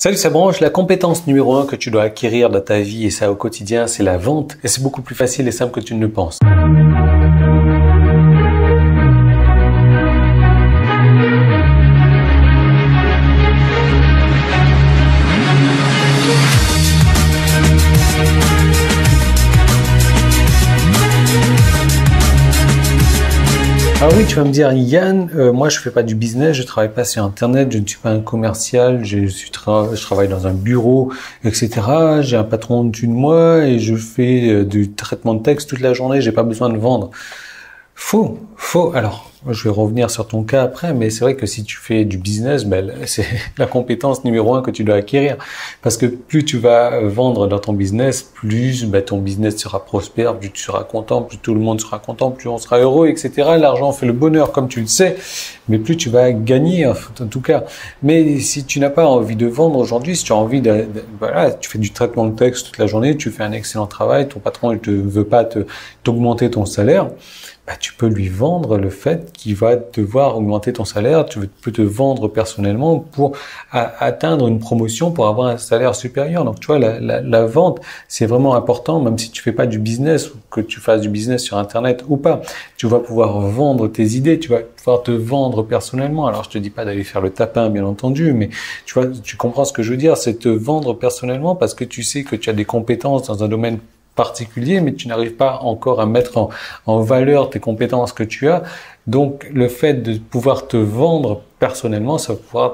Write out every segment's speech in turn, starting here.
Salut, ça branche. La compétence numéro 1 que tu dois acquérir dans ta vie et ça au quotidien, c'est la vente. Et c'est beaucoup plus facile et simple que tu ne le penses. Alors oui, tu vas me dire, Yann, moi je fais pas du business, je travaille pas sur Internet, je ne suis pas un commercial, je travaille dans un bureau, etc. J'ai un patron au-dessus de moi et je fais du traitement de texte toute la journée, j'ai pas besoin de vendre. Faux. Alors, je vais revenir sur ton cas après, mais c'est vrai que si tu fais du business, c'est la compétence numéro 1 que tu dois acquérir. Parce que plus tu vas vendre dans ton business, plus ton business sera prospère, plus tu seras content, plus tout le monde sera content, plus on sera heureux, etc. L'argent fait le bonheur, comme tu le sais, mais plus tu vas gagner, en tout cas. Mais si tu n'as pas envie de vendre aujourd'hui, si tu as envie tu fais du traitement de texte toute la journée, tu fais un excellent travail, ton patron ne veut pas t'augmenter ton salaire, tu peux lui vendre le fait qu'il va devoir augmenter ton salaire, tu peux te vendre personnellement pour atteindre une promotion, pour avoir un salaire supérieur. Donc tu vois, la vente, c'est vraiment important, même si tu fais pas du business ou que tu fasses du business sur Internet ou pas. Tu vas pouvoir vendre tes idées, tu vas pouvoir te vendre personnellement. Alors je te dis pas d'aller faire le tapin, bien entendu, mais tu comprends ce que je veux dire, c'est te vendre personnellement parce que tu sais que tu as des compétences dans un domaine particulier, mais tu n'arrives pas encore à mettre en valeur tes compétences que tu as. Donc, le fait de pouvoir te vendre personnellement, ça va pouvoir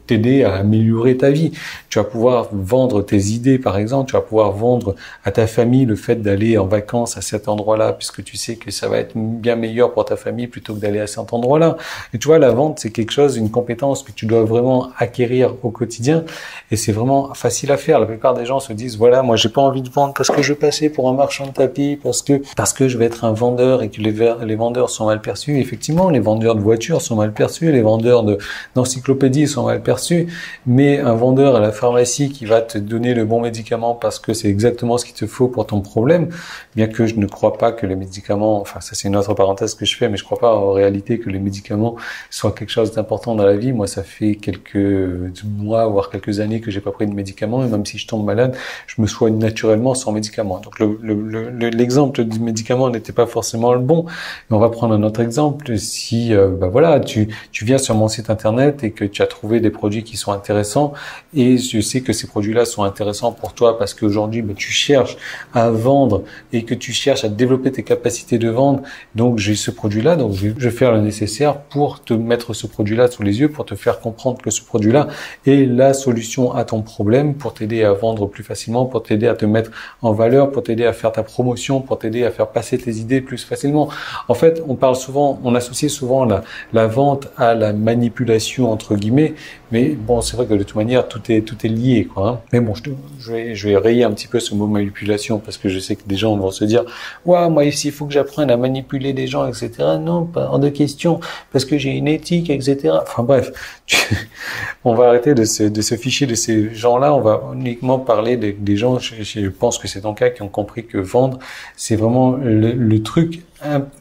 t'aider à améliorer ta vie. Tu vas pouvoir vendre tes idées, par exemple. Tu vas pouvoir vendre à ta famille le fait d'aller en vacances à cet endroit-là, puisque tu sais que ça va être bien meilleur pour ta famille plutôt que d'aller à cet endroit-là. Et tu vois, la vente, c'est quelque chose, une compétence que tu dois vraiment acquérir au quotidien. Et c'est vraiment facile à faire. La plupart des gens se disent, voilà, moi, j'ai pas envie de vendre parce que je veux passer pour un marchand de tapis, parce que je vais être un vendeur et que les vendeurs sont mal perçus. Effectivement, les vendeurs de voitures sont mal perçus, les vendeurs d'encyclopédies sont mal perçus, mais un vendeur à la pharmacie qui va te donner le bon médicament parce que c'est exactement ce qu'il te faut pour ton problème, bien que je ne crois pas que les médicaments, enfin ça c'est une autre parenthèse que je fais, mais je crois pas en réalité que les médicaments soient quelque chose d'important dans la vie. Moi ça fait quelques mois, voire quelques années que j'ai pas pris de médicaments, et même si je tombe malade, je me soigne naturellement sans médicaments. Donc l'exemple du médicament n'était pas forcément le bon, mais on va prendre un autre exemple. Si tu viens sur mon site internet et que tu as trouvé des produits qui sont intéressants, et je sais que ces produits-là sont intéressants pour toi parce qu'aujourd'hui tu cherches à vendre et que tu cherches à développer tes capacités de vente, donc j'ai ce produit-là, donc je vais faire le nécessaire pour te mettre ce produit-là sous les yeux, pour te faire comprendre que ce produit-là est la solution à ton problème, pour t'aider à vendre plus facilement, pour t'aider à te mettre en valeur, pour t'aider à faire ta promotion, pour t'aider à faire passer tes idées plus facilement. En fait, on associe souvent la vente à la manipulation entre guillemets, mais bon, c'est vrai que de toute manière tout est lié, quoi. Hein. Mais bon, je vais rayer un petit peu ce mot manipulation parce que je sais que des gens vont se dire, ouais, moi ici il faut que j'apprenne à manipuler des gens, etc. Non, pas hors de question, parce que j'ai une éthique, etc. Enfin bref, on va arrêter de se ficher de ces gens-là. On va uniquement parler des gens. Je pense que c'est ton cas qui ont compris que vendre, c'est vraiment le truc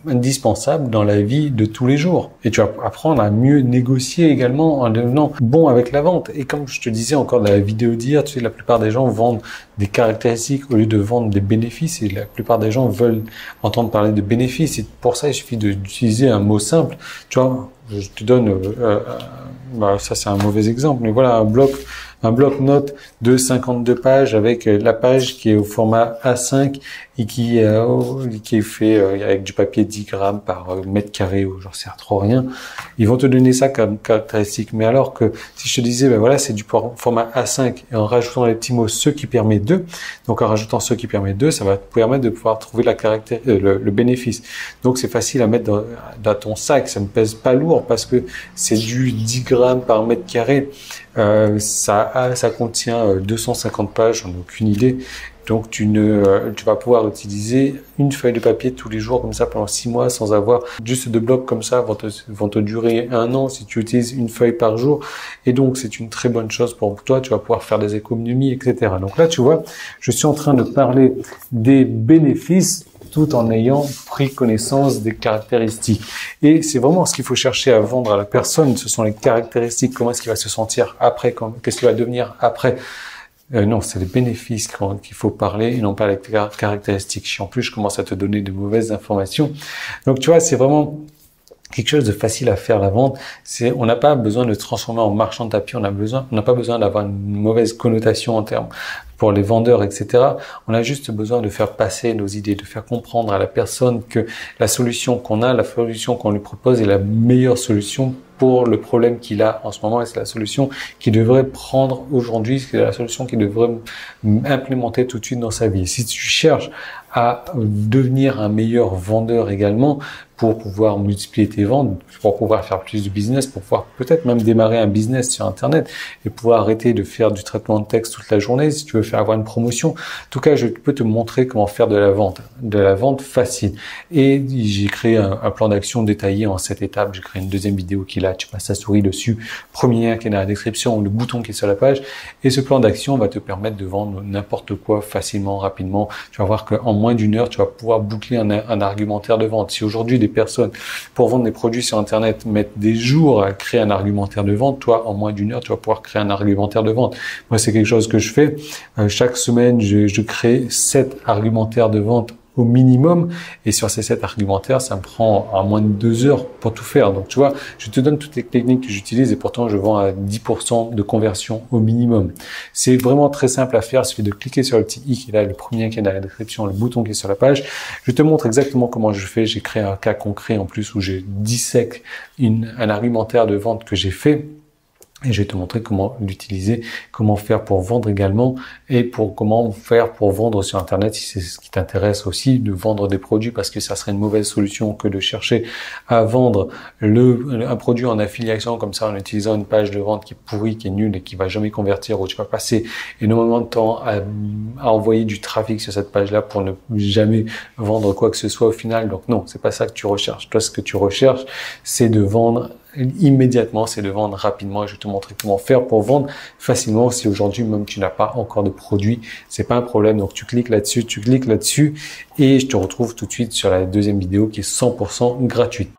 indispensable dans la vie de tous les jours. Et tu vas apprendre à mieux négocier également en devenant bon avec la vente. Et comme je te disais encore dans la vidéo d'hier, tu sais, la plupart des gens vendent des caractéristiques au lieu de vendre des bénéfices, et la plupart des gens veulent entendre parler de bénéfices. Et pour ça, il suffit d'utiliser un mot simple. Tu vois, je te donne, ça c'est un mauvais exemple, mais voilà, un bloc-notes de 52 pages avec la page qui est au format A5 et qui est fait avec du papier 10 grammes par mètre carré, ou j'en sais trop rien. Ils vont te donner ça comme caractéristique. Mais alors que si je te disais, c'est du format A5 et en rajoutant les petits mots ce qui permet de, donc en rajoutant ce qui permet de, ça va te permettre de pouvoir trouver le bénéfice. Donc c'est facile à mettre dans ton sac, ça ne pèse pas lourd parce que c'est du 10 grammes par mètre carré. Ça contient 250 pages, j'en ai aucune idée. Donc tu vas pouvoir utiliser une feuille de papier tous les jours comme ça pendant 6 mois sans avoir juste 2 blocs comme ça vont te durer 1 an si tu utilises une feuille par jour. Et donc c'est une très bonne chose pour toi, tu vas pouvoir faire des économies, etc. Donc là tu vois, je suis en train de parler des bénéfices tout en ayant pris connaissance des caractéristiques. Et c'est vraiment ce qu'il faut chercher à vendre à la personne, ce sont les caractéristiques, comment est-ce qu'il va se sentir après, qu'est-ce qu'il va devenir après. Non, c'est les bénéfices qu'il faut parler et non pas les caractéristiques. Si en plus je commence à te donner de mauvaises informations. Donc tu vois, c'est vraiment quelque chose de facile à faire la vente. On n'a pas besoin de transformer en marchand de tapis. On n'a pas besoin d'avoir une mauvaise connotation en termes pour les vendeurs, etc. On a juste besoin de faire passer nos idées, de faire comprendre à la personne que la solution qu'on a, la solution qu'on lui propose est la meilleure solution pour le problème qu'il a en ce moment, et c'est la solution qu'il devrait prendre aujourd'hui, c'est la solution qu'il devrait implémenter tout de suite dans sa vie. Si tu cherches à devenir un meilleur vendeur également, pour pouvoir multiplier tes ventes, pour pouvoir faire plus de business, pour pouvoir peut-être même démarrer un business sur Internet et pouvoir arrêter de faire du traitement de texte toute la journée, si tu veux faire avoir une promotion. En tout cas, je peux te montrer comment faire de la vente facile. Et j'ai créé un plan d'action détaillé en 7 étapes. J'ai créé une deuxième vidéo qui est là, tu passes ta souris dessus, premier lien qui est dans la description, le bouton qui est sur la page. Et ce plan d'action va te permettre de vendre n'importe quoi facilement, rapidement. Tu vas voir qu'en moins d'une heure, tu vas pouvoir boucler un argumentaire de vente. Si aujourd'hui, des personnes pour vendre des produits sur Internet mettent des jours à créer un argumentaire de vente, toi, en moins d'une heure, tu vas pouvoir créer un argumentaire de vente. Moi, c'est quelque chose que je fais. Chaque semaine, je crée 7 argumentaires de vente au minimum. Et sur ces 7 argumentaires, ça me prend à moins de 2 heures pour tout faire. Donc, tu vois, je te donne toutes les techniques que j'utilise et pourtant, je vends à 10% de conversion au minimum. C'est vraiment très simple à faire. Il suffit de cliquer sur le petit i qui est là, le premier qui est dans la description, le bouton qui est sur la page. Je te montre exactement comment je fais. J'ai créé un cas concret en plus où je dissèque un argumentaire de vente que j'ai fait. Et je vais te montrer comment l'utiliser, comment faire pour vendre également et comment faire pour vendre sur Internet si c'est ce qui t'intéresse aussi, de vendre des produits parce que ça serait une mauvaise solution que de chercher à vendre un produit en affiliation comme ça en utilisant une page de vente qui est pourrie, qui est nulle et qui va jamais convertir, où tu vas passer énormément de temps à envoyer du trafic sur cette page-là pour ne jamais vendre quoi que ce soit au final. Donc non, c'est pas ça que tu recherches. Toi, ce que tu recherches, c'est de vendre immédiatement, c'est de vendre rapidement et je vais te montrer comment faire pour vendre facilement. Si aujourd'hui même tu n'as pas encore de produit, c'est pas un problème. Donc tu cliques là-dessus et je te retrouve tout de suite sur la deuxième vidéo qui est 100% gratuite.